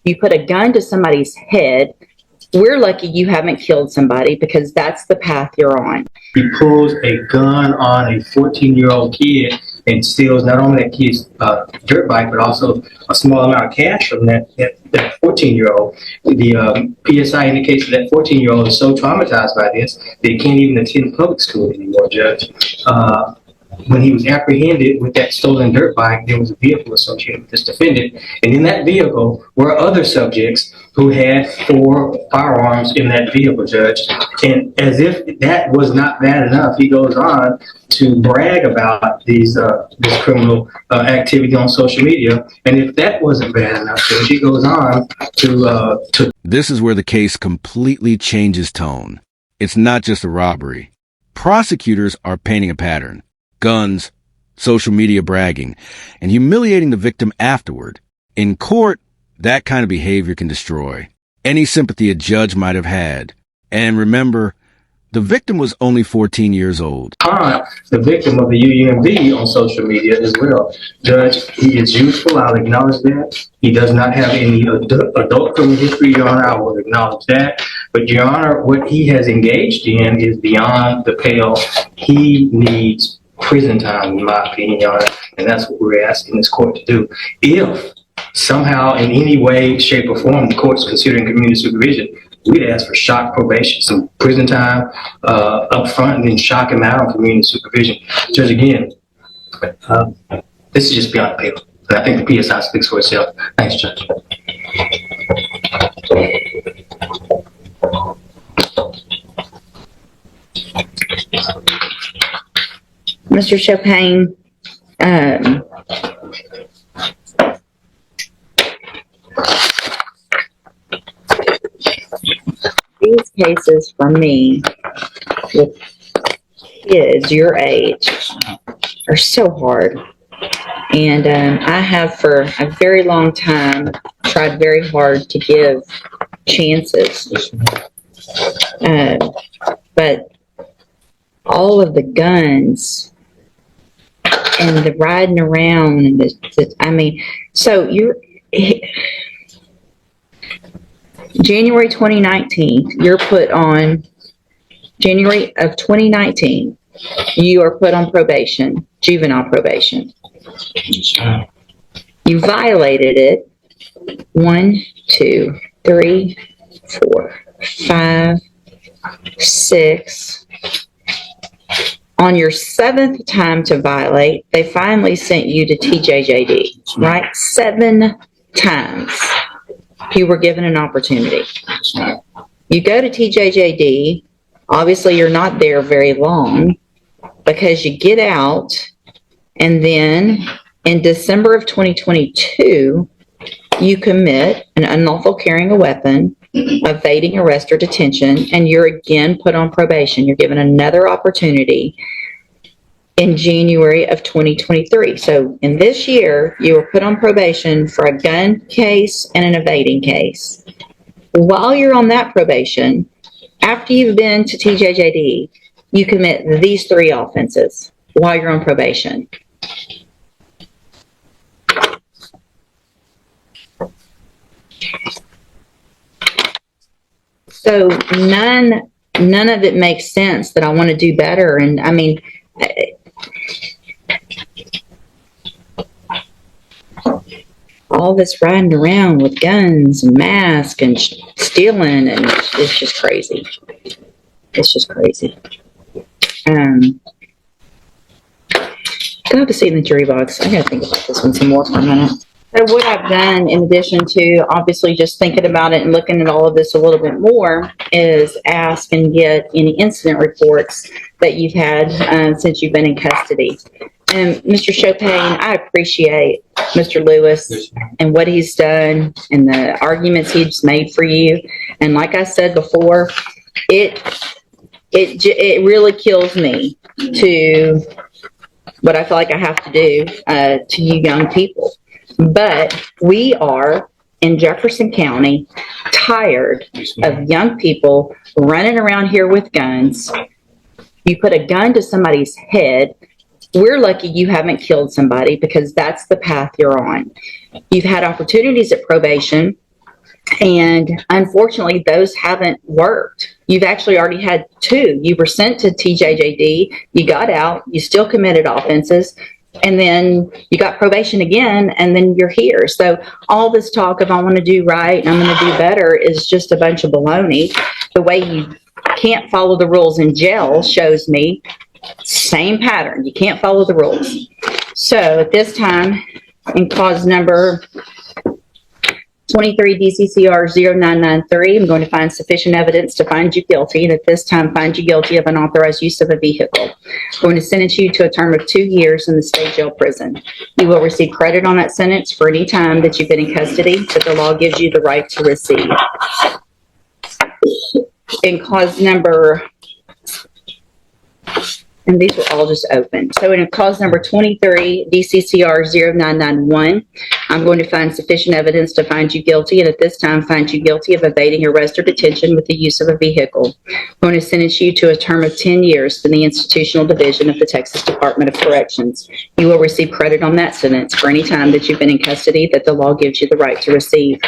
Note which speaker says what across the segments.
Speaker 1: You put a gun to somebody's head. We're lucky you haven't killed somebody because that's the path you're on.
Speaker 2: He pulls a gun on a 14-year-old kid and steals not only that kid's dirt bike, but also a small amount of cash from that 14-year-old. The PSI indicates that 14-year-old is so traumatized by this that he can't even attend public school anymore, Judge. When he was apprehended with that stolen dirt bike, there was a vehicle associated with this defendant. And in that vehicle were other subjects who had 4 firearms in that vehicle, Judge. And as if that was not bad enough, he goes on to brag about this criminal activity on social media. And if that wasn't bad enough, Judge, he goes on to...
Speaker 3: This is where the case completely changes tone. It's not just a robbery. Prosecutors are painting a pattern. Guns, social media bragging, and humiliating the victim afterward. In court, that kind of behavior can destroy any sympathy a judge might have had. And remember, the victim was only 14 years old.
Speaker 2: The victim of the UUMV on social media as well. Judge, he is youthful, I'll acknowledge that. He does not have any adult criminal history, Your Honor, I will acknowledge that. But, Your Honor, what he has engaged in is beyond the pale. He needs prison time, in my opinion, Your Honor, and that's what we're asking this court to do. If somehow, in any way, shape, or form, the court's considering community supervision, we'd ask for shock probation, some prison time up front, and then shock him out on community supervision. Judge, again, this is just beyond the pale. And I think the PSI speaks for itself. Thanks, Judge.
Speaker 1: Mr. Chopin, these cases for me with kids your age are so hard. And I have for a very long time tried very hard to give chances. But all of the guns and the riding around and so you're January 2019, you're put on January of 2019, you are put on probation, juvenile probation. You violated it 1, 2, 3, 4, 5, 6. On your 7th time to violate, they finally sent you to TJJD, right? 7 times you were given an opportunity. You go to TJJD, obviously you're not there very long because you get out, and then in December of 2022, you commit an unlawful carrying a weapon, evading arrest or detention, and you're again put on probation. You're given another opportunity in January of 2023. So in this year, you were put on probation for a gun case and an evading case. While you're on that probation, after you've been to TJJD, you commit these 3 offenses while you're on probation. So none of it makes sense that I want to do better. And I mean, all this riding around with guns and masks and stealing, and it's just crazy. It's just crazy. Go to see in the jury box. I gotta think about this one some more for a minute. So what I've done, in addition to obviously just thinking about it and looking at all of this a little bit more, is ask and get any incident reports that you've had since you've been in custody. And Mr. Chopin, I appreciate Mr. Lewis and what he's done and the arguments he's made for you. And like I said before, it really kills me to what I feel like I have to do to you young people. But we are, in Jefferson County, tired of young people running around here with guns. You put a gun to somebody's head. We're lucky you haven't killed somebody because that's the path you're on. You've had opportunities at probation And unfortunately, those haven't worked. You've actually already had 2. You were sent to TJJD, you got out, you still committed offenses, and then you got probation again, and then you're here. So all this talk of I want to do right and I'm going to do better is just a bunch of baloney. The way you can't follow the rules in jail shows me same pattern. You can't follow the rules. So at this time, in clause number 23 DCCR 0993, I'm going to find sufficient evidence to find you guilty, and at this time find you guilty of unauthorized use of a vehicle. I'm going to sentence you to a term of 2 years in the state jail prison. You will receive credit on that sentence for any time that you've been in custody that the law gives you the right to receive. In clause number, and these were all just open. So in clause number 23, DCCR 0991, I'm going to find sufficient evidence to find you guilty, and at this time find you guilty of evading arrest or detention with the use of a vehicle. I'm going to sentence you to a term of 10 years in the institutional division of the Texas Department of Corrections. You will receive credit on that sentence for any time that you've been in custody that the law gives you the right to receive.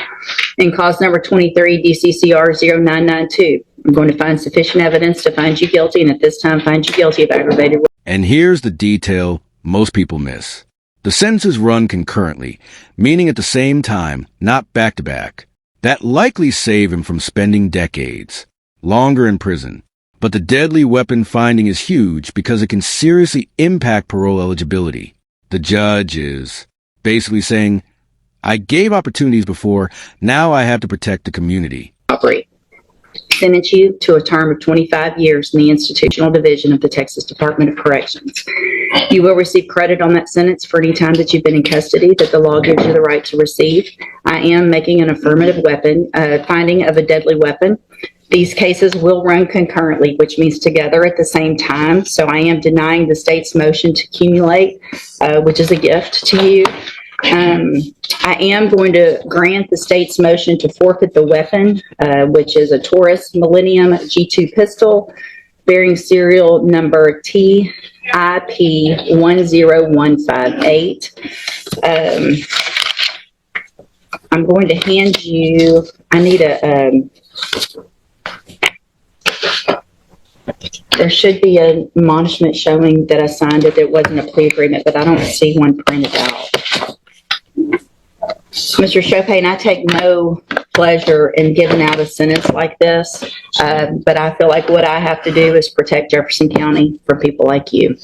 Speaker 1: In clause number 23, DCCR 0992, I'm going to find sufficient evidence to find you guilty, and at this time find you guilty of aggravated.
Speaker 3: And here's the detail most people miss. The sentences run concurrently, meaning at the same time, not back to back. That likely save him from spending decades, longer in prison. But the deadly weapon finding is huge because it can seriously impact parole eligibility. The judge is basically saying, I gave opportunities before, now I have to protect the community.
Speaker 1: Operate. Sentence you to a term of 25 years in the institutional division of the Texas Department of Corrections. You will receive credit on that sentence for any time that you've been in custody that the law gives you the right to receive. I am making an affirmative weapon, finding of a deadly weapon. These cases will run concurrently, which means together at the same time. So I am denying the state's motion to accumulate, which is a gift to you. I am going to grant the state's motion to forfeit the weapon, which is a Taurus Millennium G2 pistol bearing serial number TIP 10158. I'm going to hand you, I need there should be an admonishment showing that I signed it. It wasn't a plea agreement, but I don't see one printed out. Mr. Chopin, I take no pleasure in giving out a sentence like this, but I feel like what I have to do is protect Jefferson County for people like you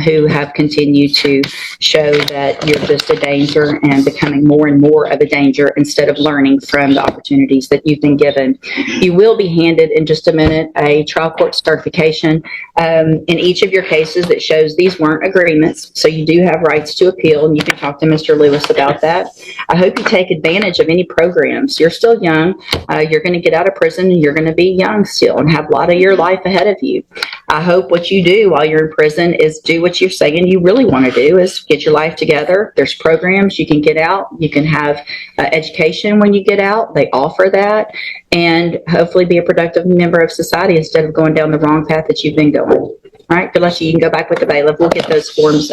Speaker 1: who have continued to show that you're just a danger and becoming more and more of a danger instead of learning from the opportunities that you've been given. You will be handed in just a minute a trial court certification in each of your cases that shows these weren't agreements, so you do have rights to appeal, and you can talk to Mr. Lewis about that. I hope you take advantage of any programs. You're still young. You're going to get out of prison and you're going to be young still and have a lot of your life ahead of you. I hope what you do while you're in prison is do what you're saying you really want to do, is get your life together. There's programs you can get out. You can have education when you get out. They offer that, and hopefully be a productive member of society instead of going down the wrong path that you've been going. All right, good luck to you. You can go back with the bailiff. We'll get those forms